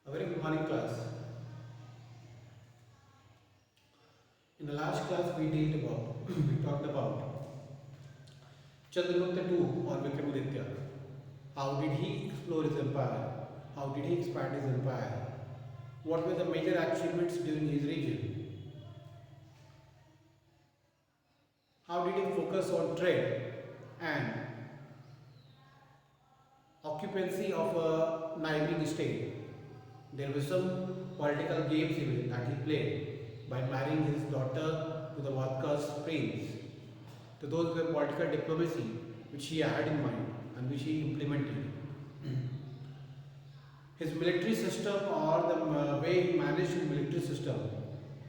A very good morning, class. In the last class, we talked about Chandragupta II or Vikramaditya. How did he explore his empire? How did he expand his empire? What were the major achievements during his region? How did he focus on trade and occupancy of a neighboring state? There were some political games even that he played by marrying his daughter to the Vatka's prince. So those were political diplomacy which he had in mind and which he implemented. His military system or the way he managed his military system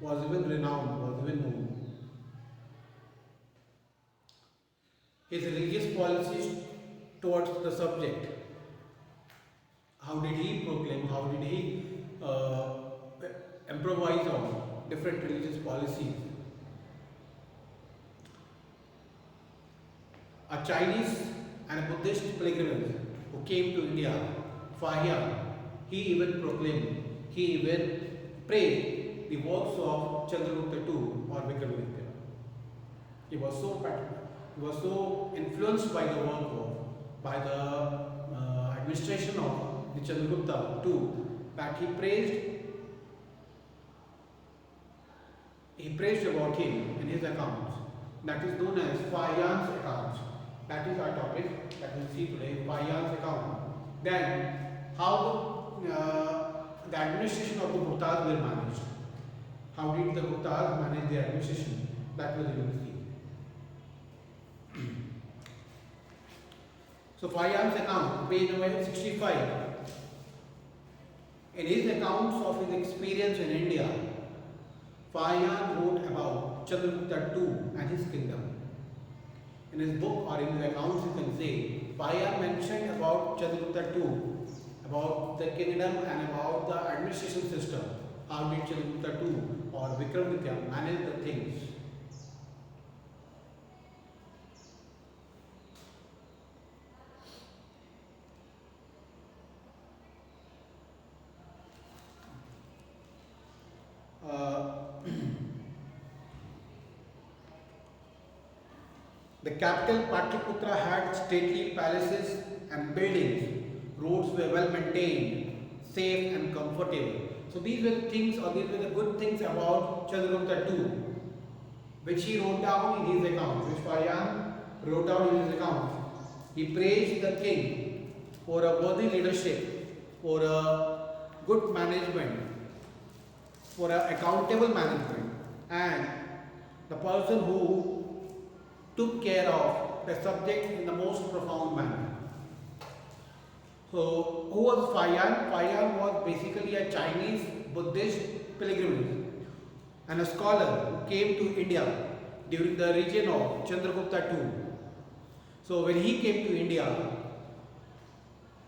was even renowned, was even known. His religious policies towards the subject, how did he proclaim, how did he improvise on different religious policies. A Chinese and a Buddhist pilgrimage who came to India, Fahian, he even proclaimed, he even praised the works of Chandragupta II or Vikramaditya. He was so influenced by the work of, by the administration of the Chandragupta II that he praised about him in his accounts. That is known as Fahian's accounts. That is our topic that we'll see today, Fahian's account. Then, how the administration of the Guptas were managed. How did the Guptas manage their administration? That was we will see. So, Fahian's account, page number 65. In his accounts of his experience in India, Fahian wrote about Chandragupta II and his kingdom. In his book or in his accounts, you can say, Fahian mentioned about Chandragupta II, about the kingdom and about the administration system. How did Chandragupta II or Vikramaditya manage the things? The capital Patliputra had stately palaces and buildings. Roads were well maintained, safe and comfortable. So these were the things, or these were the good things about Chandragupta II, which he wrote down in his accounts, which Fahian wrote down in his accounts. He praised the king for a worthy leadership, for a good management, for an accountable management, and the person who took care of the subject in the most profound manner. So, who was Fahian? Fahian was basically a Chinese Buddhist pilgrimage and a scholar who came to India during the reign of Chandragupta II. So, when he came to India,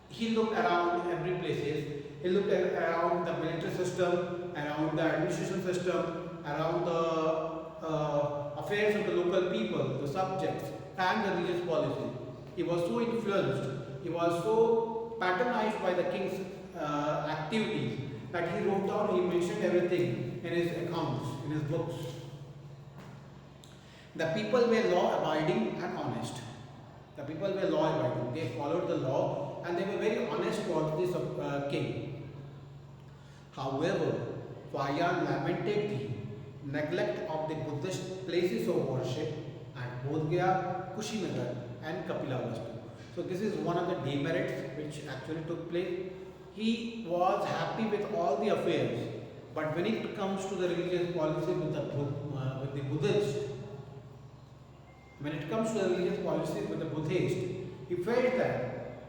he looked around every places. He looked around the military system, around the administration system, around the affairs of the local people, the subjects, and the religious policy. He was so influenced, he was so patronized by the king's activities that he wrote down, he mentioned everything in his accounts, in his books. The people were law abiding and honest. The people were law abiding. They followed the law and they were very honest towards this king. However, Fahian lamented the neglect of the Buddhist places of worship at Bodh Gaya, Kushinagar and Kapilavastu. So this is one of the demerits which actually took place. He was happy with all the affairs, but when it comes to the religious policy with the Buddhist, when it comes to the religious policy with the Buddhist, he felt that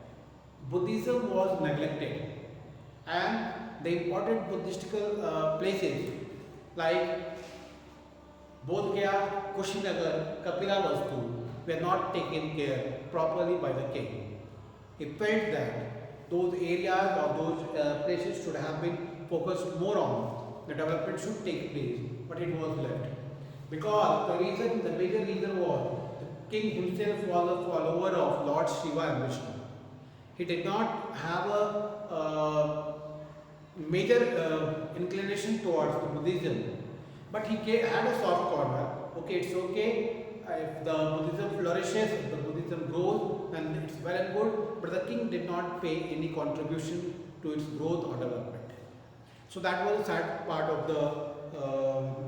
Buddhism was neglected and the important Buddhistical places like Bodh Gaya, Kushinagar, Kapilavastu were not taken care properly by the king. He felt that those areas or those places should have been focused more on. The development should take place, but it was left. Because the major reason was the king himself was a follower of Lord Shiva and Vishnu. He did not have a major inclination towards the Buddhism, but he had a soft corner. Okay, it's okay if the Buddhism flourishes, if the Buddhism grows, then it's well and good. But the king did not pay any contribution to its growth or development. So that was a sad part of the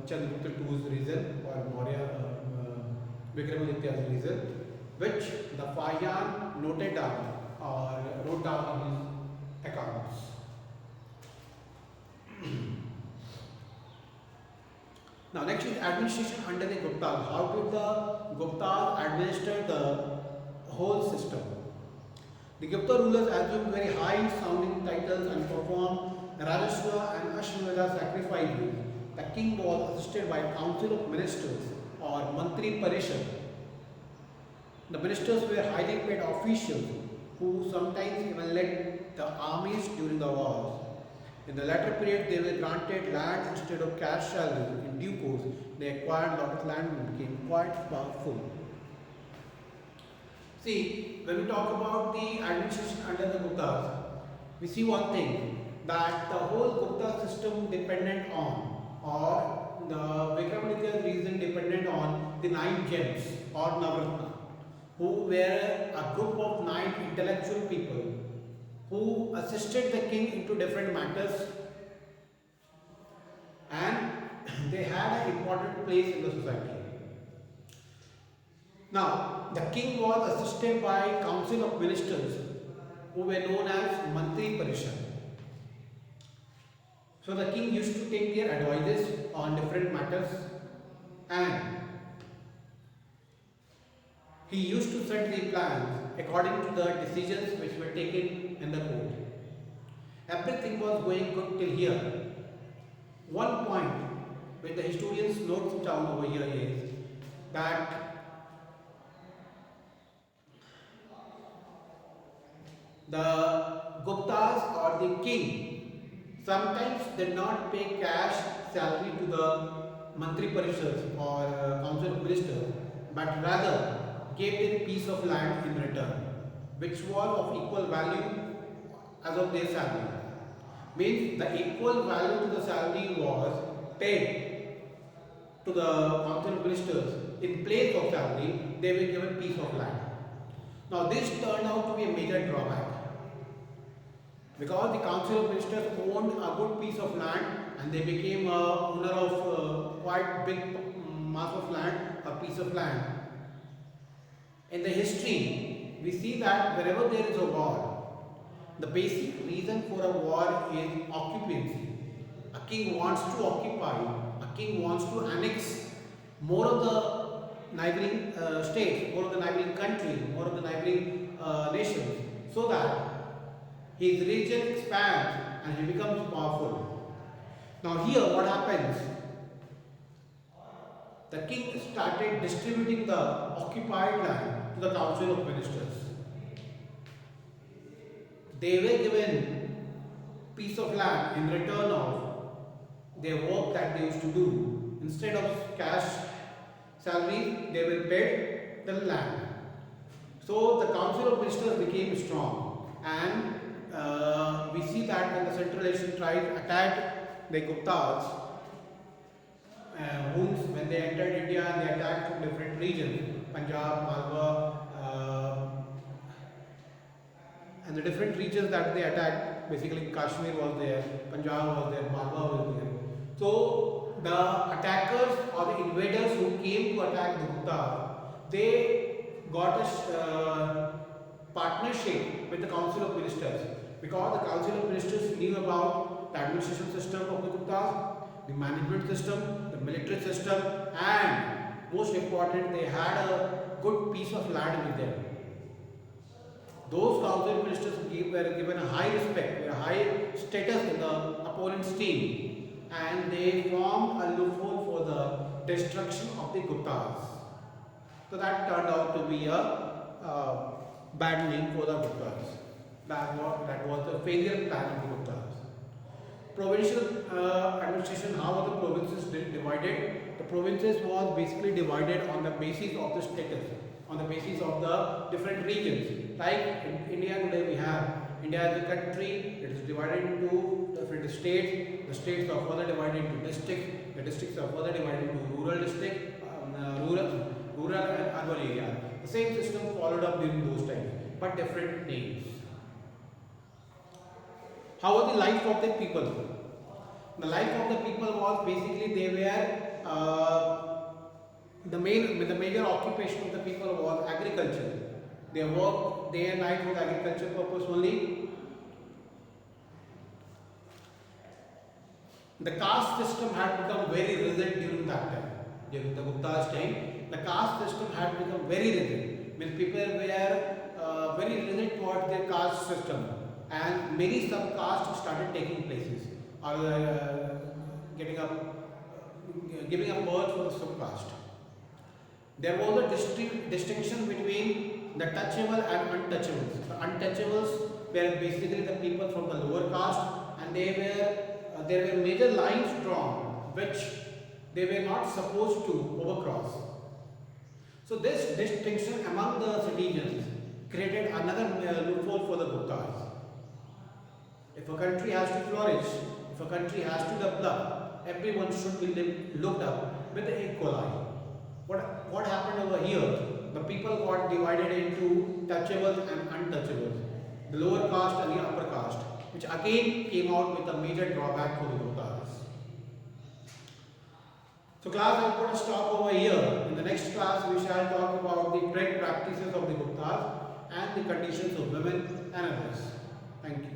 Chandragupta II's reason, or Maurya Vikramaditya's reason, which the Fayan noted down or wrote down in his accounts. Now next is administration under the Guptas. How did the Guptas administer the whole system? The Gupta rulers assumed very high sounding titles and performed Rajaswa and Ashwamedha sacrifices. The king was assisted by a council of ministers or Mantri Parishad. The ministers were highly paid officials who sometimes even led the armies during the wars. In the latter period, they were granted land instead of cash salaries. In due course, they acquired a lot of land and became quite powerful. See, when we talk about the administration under the Guptas, we see one thing, that the whole Gupta system depended on, or the Vikramaditya's reason depended on the 9 gems or Navratna, who were a group of 9 intellectual people who assisted the king into different matters, and they had an important place in the society. Now, the king was assisted by a council of ministers who were known as Mantri Parishad. So the king used to take their advices on different matters, and he used to set the plans according to the decisions which were taken in the court. Everything was going good till here. One point which the historians note down over here is that the Guptas or the king sometimes did not pay cash salary to the Mantri Parishads or council of ministers, but rather gave them piece of land in return, which was of equal value as of their salary. Means the equal value to the salary was paid to the council of ministers. In place of salary, they were given piece of land. Now this turned out to be a major drawback, because the council of ministers owned a good piece of land and they became a owner of quite big mass of land, a piece of land. In the history, we see that wherever there is a war, the basic reason for a war is occupancy. A king wants to occupy, a king wants to annex more of the neighboring states, more of the neighboring countries, more of the neighboring nations, so that his region expands and he becomes powerful. Now here what happens? The king started distributing the occupied land to the council of ministers. They were given piece of land in return of their work that they used to do. Instead of cash salary, they were paid the land. So the council of ministers became strong, and we see that when the Central Asian tribes attacked the Guptas, when they entered India and they attacked from different regions, Punjab, Malwa, and the different regions that they attacked, basically Kashmir was there, Punjab was there, Malwa was there. So the attackers or the invaders who came to attack the Gupta, they got a partnership with the Council of Ministers, because the Council of Ministers knew about the administration system of the Guptas, the management system, the military system, and most important, they had a good piece of land with them. Those council ministers were given a high respect, a high status in the opponent's team, and they formed a loophole for the destruction of the Guptas. So that turned out to be a bad name for the Guptas. That was the failure plan of the Guptas. Provincial administration, how are the provinces divided? The provinces was basically divided on the basis of the status, on the basis of the different regions. Like in India today we have, India as a country, it is divided into different states. the states are further divided into districts, the districts are further divided into rural district, rural and urban area. The same system followed up during those times, but different names. How was the life of the people? The life of the people was basically they were the major occupation of the people was agriculture. They worked day and night for agriculture purpose only. The caste system had become very rigid during that time. During the Gupta's time, the caste system had become very rigid. Means people were very rigid towards their caste system, and many sub-castes started taking places or giving up birth for the sub-caste. There was a distinction between the touchable and untouchables. The untouchables were basically the people from the lower caste, and there were major lines drawn which they were not supposed to overcross. So this distinction among the citizens created another loophole for the Guptas. If a country has to flourish, if a country has to develop, everyone should be looked up with the equal eye. What happened over here? The people got divided into touchables and untouchables, the lower caste and the upper caste, which again came out with a major drawback for the Guptas. So class, I'll put a stop over here. In the next class, we shall talk about the trade practices of the Guptas and the conditions of women and others. Thank you.